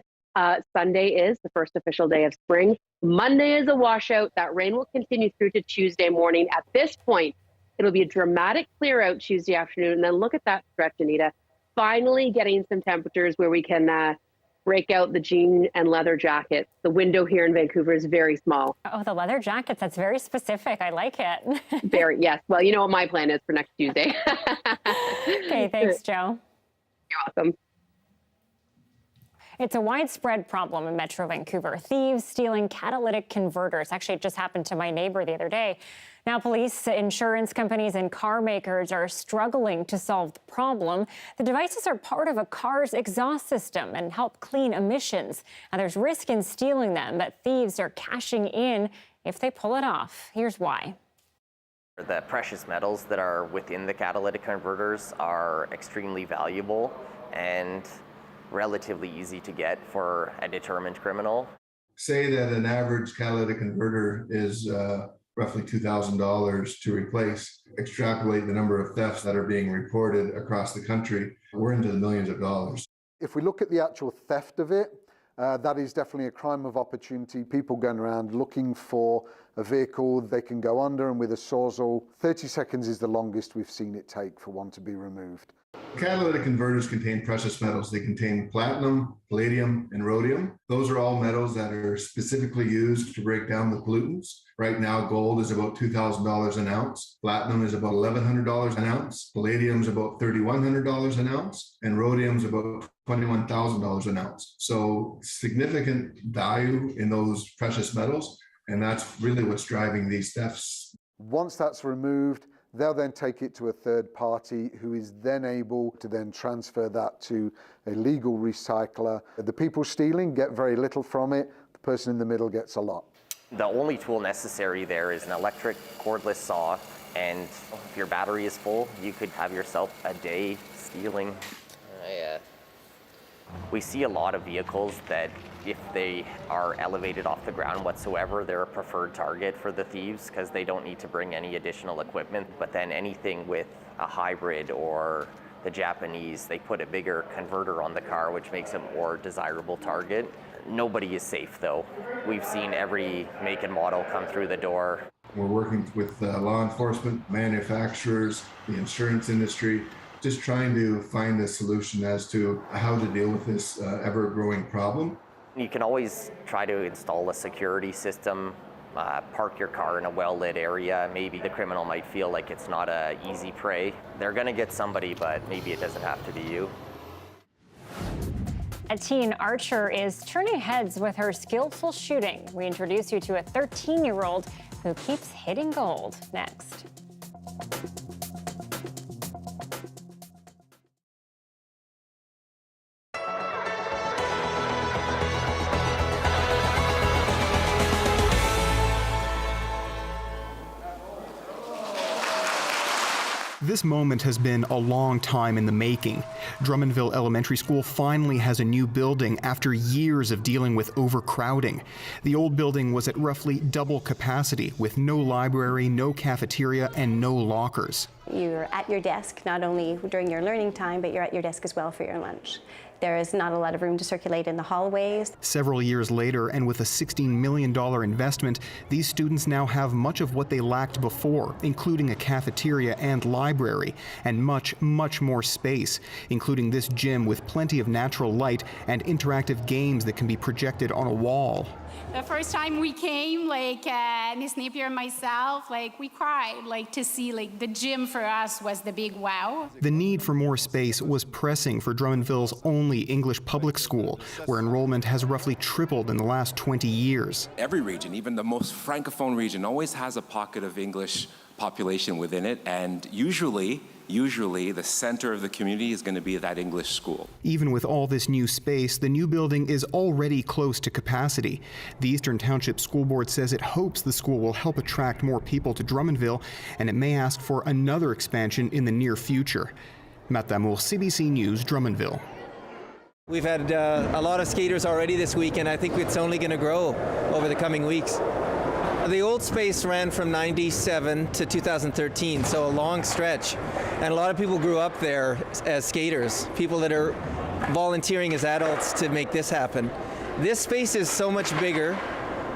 Sunday is the first official day of spring. Monday is a washout. That rain will continue through to Tuesday morning. At this point, it'll be a dramatic clear out Tuesday afternoon. And then look at that stretch, Anita. Finally getting some temperatures where we can break out the jean and leather jackets. The window here in Vancouver is very small. Oh, the leather jackets. That's very specific. I like it. Very, yes. Well, you know what my plan is for next Tuesday. Okay, thanks, Joe. You're welcome. It's a widespread problem in Metro Vancouver. Thieves stealing catalytic converters. Actually, it just happened to my neighbor the other day. Now, police, insurance companies, and car makers are struggling to solve the problem. The devices are part of a car's exhaust system and help clean emissions. Now, there's risk in stealing them, but thieves are cashing in if they pull it off. Here's why. The precious metals that are within the catalytic converters are extremely valuable and relatively easy to get for a determined criminal. Say that an average catalytic converter is roughly $2,000 to replace. Extrapolate the number of thefts that are being reported across the country, we're into the millions of dollars. If we look at the actual theft of it, that is definitely a crime of opportunity. People going around looking for a vehicle they can go under, and with a Sawzall, 30 seconds is the longest we've seen it take for one to be removed. Catalytic converters contain precious metals. They contain platinum, palladium, and rhodium. Those are all metals that are specifically used to break down the pollutants. Right now, gold is about $2,000 an ounce. Platinum is about $1,100 an ounce. Palladium is about $3,100 an ounce. And rhodium is about $21,000 an ounce. So significant value in those precious metals. And that's really what's driving these thefts. Once that's removed, they'll then take it to a third party who is then able to then transfer that to a legal recycler. The people stealing get very little from it. The person in the middle gets a lot. The only tool necessary there is an electric cordless saw, and if your battery is full, you could have yourself a day stealing. We see a lot of vehicles that, if they are elevated off the ground whatsoever, they're a preferred target for the thieves because they don't need to bring any additional equipment. But then anything with a hybrid or the Japanese, they put a bigger converter on the car, which makes it a more desirable target. Nobody is safe though. We've seen every make and model come through the door. We're working with law enforcement, manufacturers, the insurance industry, just trying to find a solution as to how to deal with this ever-growing problem. You can always try to install a security system, park your car in a well-lit area. Maybe the criminal might feel like it's not an easy prey. They're going to get somebody, but maybe it doesn't have to be you. A teen archer is turning heads with her skillful shooting. We introduce you to a 13-year-old who keeps hitting gold. Next. This moment has been a long time in the making. Drummondville Elementary School finally has a new building after years of dealing with overcrowding. The old building was at roughly double capacity, with no library, no cafeteria, and no lockers. You're at your desk not only during your learning time, but you're at your desk as well for your lunch. There is not a lot of room to circulate in the hallways. Several years later, and with a $16 million investment, these students now have much of what they lacked before, including a cafeteria and library, and much, much more space, including this gym with plenty of natural light and interactive games that can be projected on a wall. The first time we came, Miss Napier and myself, we cried, to see, the gym for us was the big wow. The need for more space was pressing for Drummondville's only English public school, where enrollment has roughly tripled in the last 20 years. Every region, even the most francophone region, always has a pocket of English population within it, and usually the center of the community is going to be that English school. Even with all this new space, the new building is already close to capacity. The Eastern Township School Board says it hopes the school will help attract more people to Drummondville, and it may ask for another expansion in the near future. Matt Damour, CBC News, Drummondville. We've had a lot of skaters already this week, and I think it's only going to grow over the coming weeks. The old space ran from 97 to 2013, so a long stretch. And a lot of people grew up there as skaters, people that are volunteering as adults to make this happen. This space is so much bigger.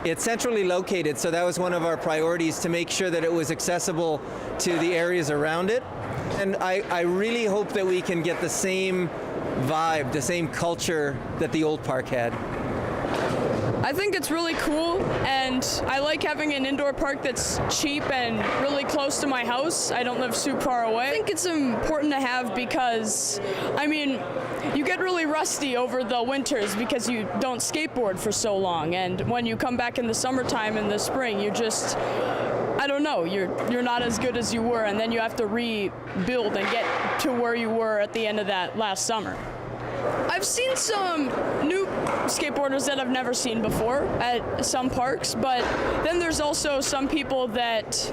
It's centrally located, so that was one of our priorities, to make sure that it was accessible to the areas around it. And I really hope that we can get the same vibe, the same culture that the old park had. I think it's really cool, and I like having an indoor park that's cheap and really close to my house. I don't live super far away. I think it's important to have because, you get really rusty over the winters because you don't skateboard for so long, and when you come back in the summertime and the spring, you just, you're not as good as you were, and then you have to rebuild and get to where you were at the end of that last summer. I've seen some new skateboarders that I've never seen before at some parks, but then there's also some people that,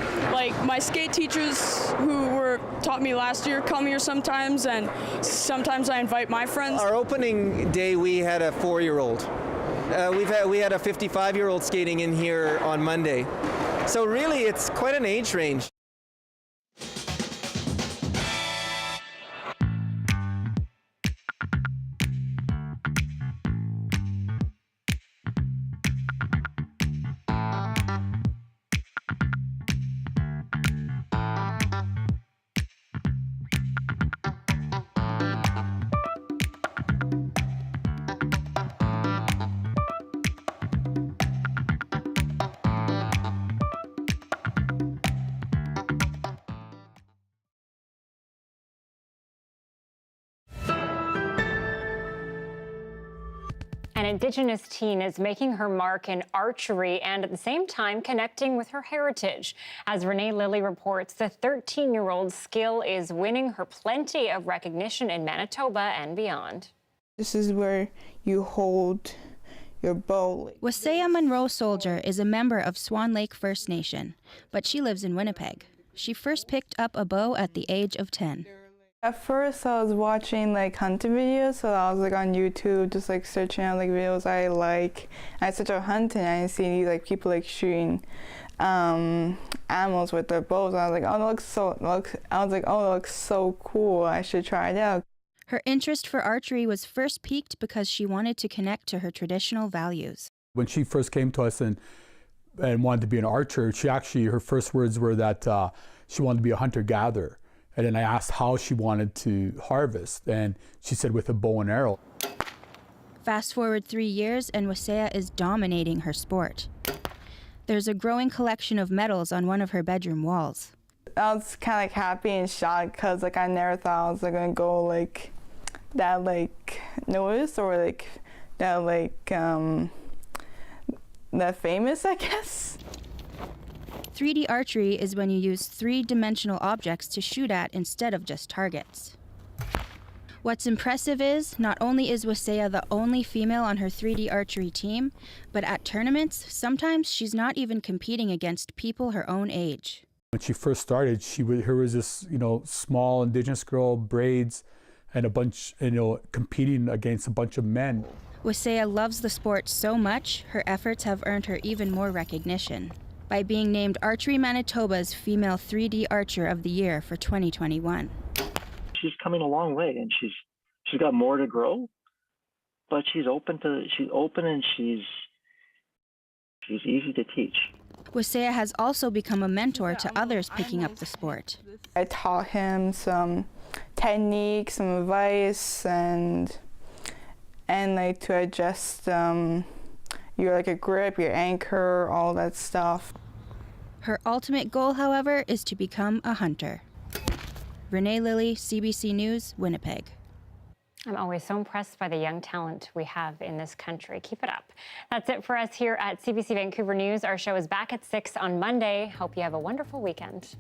my skate teachers who taught me last year, come here sometimes, and sometimes I invite my friends. Our opening day, we had a 4-year-old. We had a 55-year-old skating in here on Monday. So really, it's quite an age range. An Indigenous teen is making her mark in archery and at the same time connecting with her heritage. As Renee Lilly reports, the 13-year-old's skill is winning her plenty of recognition in Manitoba and beyond. This is where you hold your bow. Wasaya Monroe Soldier is a member of Swan Lake First Nation, but she lives in Winnipeg. She first picked up a bow at the age of 10. At first I was watching like hunting videos, so I was like on YouTube just like searching out like videos I like. I searched out hunting and I see like people like shooting animals with their bows. I was like, oh, that looks so cool. I should try it out. Her interest for archery was first piqued because she wanted to connect to her traditional values. When she first came to us and wanted to be an archer, her first words were that she wanted to be a hunter-gatherer. And then I asked how she wanted to harvest, and she said with a bow and arrow. Fast forward 3 years and Wasea is dominating her sport. There's a growing collection of medals on one of her bedroom walls. I was kind of like happy and shocked because like I never thought I was like gonna go like that like noticed or like that like that famous, I guess. 3D archery is when you use three-dimensional objects to shoot at instead of just targets. What's impressive is, not only is Wasea the only female on her 3D archery team, but at tournaments, sometimes she's not even competing against people her own age. When she first started, here was this, small Indigenous girl, braids, and a bunch, competing against a bunch of men. Wasea loves the sport so much, her efforts have earned her even more recognition by being named Archery Manitoba's Female 3D Archer of the Year for 2021. She's coming a long way, and she's got more to grow, but she's open and she's easy to teach. Wasea has also become a mentor to others picking up the sport. I taught him some techniques, some advice, and like to adjust your grip, your anchor, all that stuff. Her ultimate goal, however, is to become a hunter. Renee Lilly, CBC News, Winnipeg. I'm always so impressed by the young talent we have in this country. Keep it up. That's it for us here at CBC Vancouver News. Our show is back at 6 on Monday. Hope you have a wonderful weekend.